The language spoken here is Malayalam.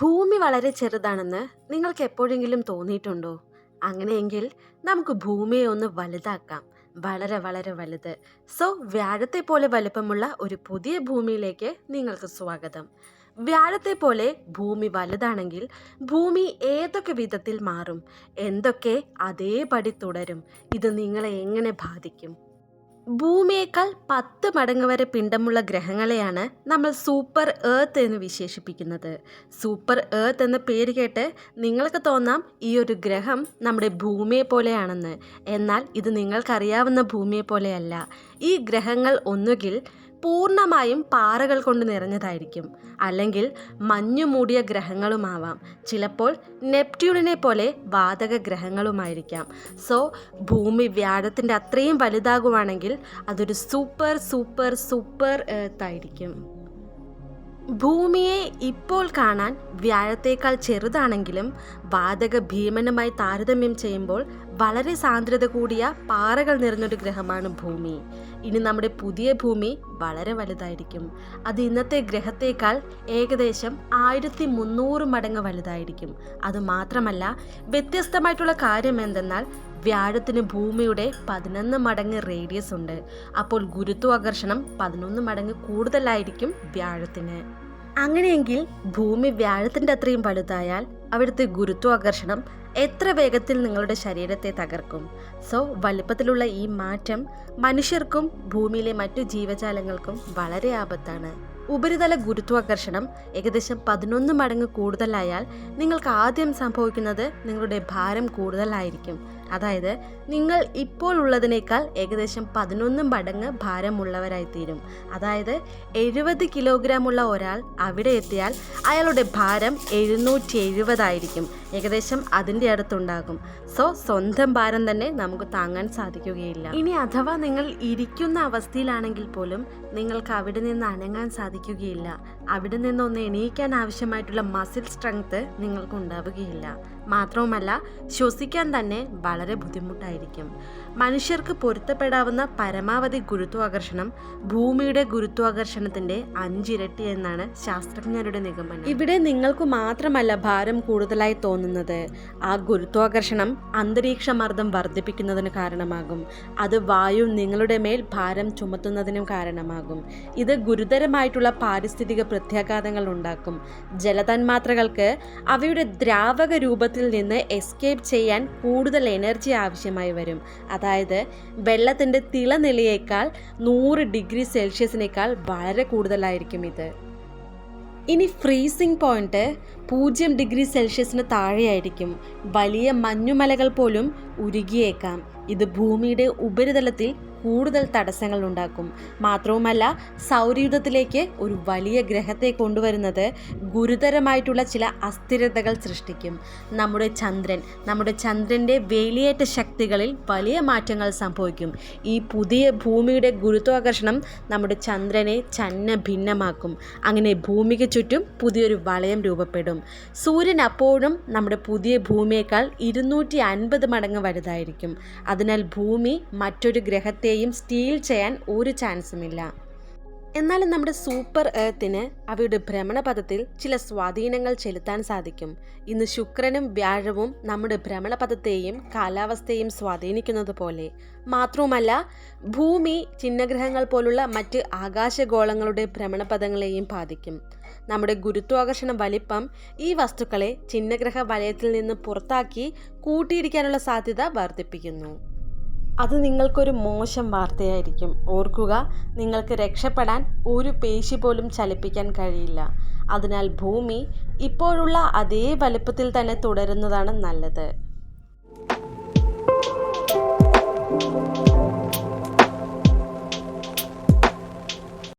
ഭൂമി വളരെ ചെറുതാണെന്ന് നിങ്ങൾക്ക് എപ്പോഴെങ്കിലും തോന്നിയിട്ടുണ്ടോ? അങ്ങനെയെങ്കിൽ നമുക്ക് ഭൂമിയെ ഒന്ന് വലുതാക്കാം. വളരെ വളരെ വലുത്. സോ വ്യാഴത്തെ പോലെ വലിപ്പമുള്ള ഒരു പുതിയ ഭൂമിയിലേക്ക് നിങ്ങൾക്ക് സ്വാഗതം. വ്യാഴത്തെ പോലെ ഭൂമി വലുതാണെങ്കിൽ ഭൂമി ഏതൊക്കെ വിധത്തിൽ മാറും? എന്തൊക്കെ അതേപടി തുടരും? ഇത് നിങ്ങളെ എങ്ങനെ ബാധിക്കും? ഭൂമിയേക്കാൾ 10 മടങ്ങ് വരെ പിണ്ഡമുള്ള ഗ്രഹങ്ങളെയാണ് നമ്മൾ സൂപ്പർ എർത്ത് എന്ന് വിശേഷിപ്പിക്കുന്നത്. സൂപ്പർ എർത്ത് എന്ന പേര് കേട്ട് നിങ്ങൾക്ക് തോന്നാം ഈ ഒരു ഗ്രഹം നമ്മുടെ ഭൂമിയെ പോലെയാണെന്ന്. എന്നാൽ ഇത് നിങ്ങൾക്കറിയാവുന്ന ഭൂമിയെ പോലെയല്ല. ഈ ഗ്രഹങ്ങൾ ഒന്നുകിൽ പൂർണ്ണമായും പാറകൾ കൊണ്ട് നിറഞ്ഞതായിരിക്കും, അല്ലെങ്കിൽ മഞ്ഞു മൂടിയ ഗ്രഹങ്ങളുമാവാം. ചിലപ്പോൾ നെപ്റ്റ്യൂണിനെ പോലെ വാതക ഗ്രഹങ്ങളുമായിരിക്കാം. സോ ഭൂമി വ്യാഴത്തിൻ്റെ അത്രയും വലുതാകുവാണെങ്കിൽ അതൊരു സൂപ്പർ സൂപ്പർ സൂപ്പർ എർത്ത് ആയിരിക്കും. ഭൂമിയെ ഇപ്പോൾ കാണാൻ വ്യാഴത്തേക്കാൾ ചെറുതാണെങ്കിലും വാതക ഭീമനുമായി താരതമ്യം ചെയ്യുമ്പോൾ വളരെ സാന്ദ്രത കൂടിയ പാറകൾ നിറഞ്ഞൊരു ഗ്രഹമാണ് ഭൂമി. ഇനി നമ്മുടെ പുതിയ ഭൂമി വളരെ വലുതായിരിക്കും. അത് ഇന്നത്തെ ഗ്രഹത്തേക്കാൾ ഏകദേശം 1300 മടങ്ങ് വലുതായിരിക്കും. അതുമാത്രമല്ല, വ്യത്യസ്തമായിട്ടുള്ള കാര്യം എന്തെന്നാൽ വ്യാഴത്തിന് ഭൂമിയുടെ 11 മടങ്ങ് റേഡിയസ് ഉണ്ട്. അപ്പോൾ ഗുരുത്വാകർഷണം 11 മടങ്ങ് കൂടുതലായിരിക്കും വ്യാഴത്തിന്. അങ്ങനെയെങ്കിൽ ഭൂമി വ്യാഴത്തിൻ്റെ അത്രയും വലുതായാൽ അവിടുത്തെ ഗുരുത്വാകർഷണം എത്ര വേഗത്തിൽ നിങ്ങളുടെ ശരീരത്തെ തകർക്കും? സോ വലിപ്പത്തിലുള്ള ഈ മാറ്റം മനുഷ്യർക്കും ഭൂമിയിലെ മറ്റു ജീവജാലങ്ങൾക്കും വളരെ ആപത്താണ്. ഉപരിതല ഗുരുത്വാകർഷണം ഏകദേശം 11 മടങ്ങ് കൂടുതലായാൽ നിങ്ങൾക്ക് ആദ്യം സംഭവിക്കുന്നത് നിങ്ങളുടെ ഭാരം കൂടുതലായിരിക്കും. അതായത് നിങ്ങൾ ഇപ്പോൾ ഉള്ളതിനേക്കാൾ ഏകദേശം 11 മടങ്ങ് ഭാരമുള്ളവരായിത്തീരും. അതായത് 70 കിലോഗ്രാം ഉള്ള ഒരാൾ അവിടെ എത്തിയാൽ അയാളുടെ ഭാരം 770 ആയിരിക്കും. ഏകദേശം അതിൻ്റെ അടുത്തുണ്ടാകും. സോ സ്വന്തം ഭാരം തന്നെ നമുക്ക് താങ്ങാൻ സാധിക്കുകയില്ല. ഇനി അഥവാ നിങ്ങൾ ഇരിക്കുന്ന അവസ്ഥയിലാണെങ്കിൽ പോലും നിങ്ങൾക്ക് അവിടെ നിന്ന് അനങ്ങാൻ സാധിക്കുകയില്ല. അവിടെ നിന്നൊന്ന് എണീക്കാൻ ആവശ്യമായിട്ടുള്ള മസിൽ സ്ട്രെങ്ത് നിങ്ങൾക്ക് ഉണ്ടാവുകയില്ല. മാത്രവുമല്ല, ശ്വസിക്കാൻ തന്നെ വളരെ ബുദ്ധിമുട്ടായിരിക്കും. മനുഷ്യർക്ക് പൊരുത്തപ്പെടാവുന്ന പരമാവധി ഗുരുത്വാകർഷണം ഭൂമിയുടെ ഗുരുത്വാകർഷണത്തിൻ്റെ 5 ഇരട്ടി എന്നാണ് ശാസ്ത്രജ്ഞരുടെ നിഗമനം. ഇവിടെ നിങ്ങൾക്ക് മാത്രമല്ല ഭാരം കൂടുതലായി തോന്നുന്നത്. ആ ഗുരുത്വാകർഷണം അന്തരീക്ഷ മർദ്ദം വർദ്ധിപ്പിക്കുന്നതിന് കാരണമാകും. അത് വായു നിങ്ങളുടെ മേൽ ഭാരം ചുമത്തുന്നതിനും കാരണമാകും. ഇത് ഗുരുതരമായിട്ടുള്ള പാരിസ്ഥിതിക പ്രത്യാഘാതങ്ങൾ ഉണ്ടാക്കും. ജലതന്മാത്രകൾക്ക് അവയുടെ ദ്രാവക രൂപത്തിൽ നിന്ന് എസ്കേപ്പ് ചെയ്യാൻ കൂടുതൽ എനർജി ആവശ്യമായി വരും. അതായത് വെള്ളത്തിൻ്റെ തിളനിലയേക്കാൾ 100 ഡിഗ്രി സെൽഷ്യസിനേക്കാൾ വളരെ കൂടുതലായിരിക്കും ഇത്. ഇനി ഫ്രീസിംഗ് പോയിന്റ് 0 ഡിഗ്രി സെൽഷ്യസിന് താഴെയായിരിക്കും. വലിയ മഞ്ഞുമലകൾ പോലും ഉരുകിയേക്കാം. ഇത് ഭൂമിയുടെ ഉപരിതലത്തിൽ കൂടുതൽ തടസ്സങ്ങൾ ഉണ്ടാക്കും. മാത്രവുമല്ല, സൗരയൂഥത്തിലേക്ക് ഒരു വലിയ ഗ്രഹത്തെ കൊണ്ടുവരുന്നത് ഗുരുതരമായിട്ടുള്ള ചില അസ്ഥിരതകൾ സൃഷ്ടിക്കും. നമ്മുടെ ചന്ദ്രൻ്റെ വേലിയേറ്റ ശക്തികളിൽ വലിയ മാറ്റങ്ങൾ സംഭവിക്കും. ഈ പുതിയ ഭൂമിയുടെ ഗുരുത്വാകർഷണം നമ്മുടെ ചന്ദ്രനെ ഛന്ന ഭിന്നമാക്കും. അങ്ങനെ ഭൂമിക്ക് ചുറ്റും പുതിയൊരു വളയം രൂപപ്പെടും. സൂര്യൻ അപ്പോഴും നമ്മുടെ പുതിയ ഭൂമിയേക്കാൾ 250 മടങ്ങ് വലുതായിരിക്കും. അതിനാൽ ഭൂമി മറ്റൊരു ഗ്രഹത്തെയും സ്റ്റീൽ ചെയ്യാൻ ഒരു ചാൻസുമില്ല. എന്നാലും നമ്മുടെ സൂപ്പർ എർത്തിന് അവയുടെ ഭ്രമണപഥത്തിൽ ചില സ്വാധീനങ്ങൾ ചെലുത്താൻ സാധിക്കും. ഇന്ന് ശുക്രനും വ്യാഴവും നമ്മുടെ ഭ്രമണപഥത്തെയും കാലാവസ്ഥയെയും സ്വാധീനിക്കുന്നത് പോലെ. മാത്രവുമല്ല, ഭൂമി ചിഹ്നഗ്രഹങ്ങൾ പോലുള്ള മറ്റ് ആകാശഗോളങ്ങളുടെ ഭ്രമണപഥങ്ങളെയും ബാധിക്കും. നമ്മുടെ ഗുരുത്വാകർഷണ വലിപ്പം ഈ വസ്തുക്കളെ ചിഹ്നഗ്രഹ വലയത്തിൽ നിന്ന് പുറത്താക്കി കൂട്ടിയിടിക്കാനുള്ള സാധ്യത വർദ്ധിപ്പിക്കുന്നു. അത് നിങ്ങൾക്കൊരു മോശം വാർത്തയായിരിക്കും. ഓർക്കുക, നിങ്ങൾക്ക് രക്ഷപ്പെടാൻ ഒരു പേശി പോലും ചലിപ്പിക്കാൻ കഴിയില്ല. അതിനാൽ ഭൂമി ഇപ്പോഴുള്ള അതേ വലിപ്പത്തിൽ തന്നെ തുടരുന്നതാണ് നല്ലത്.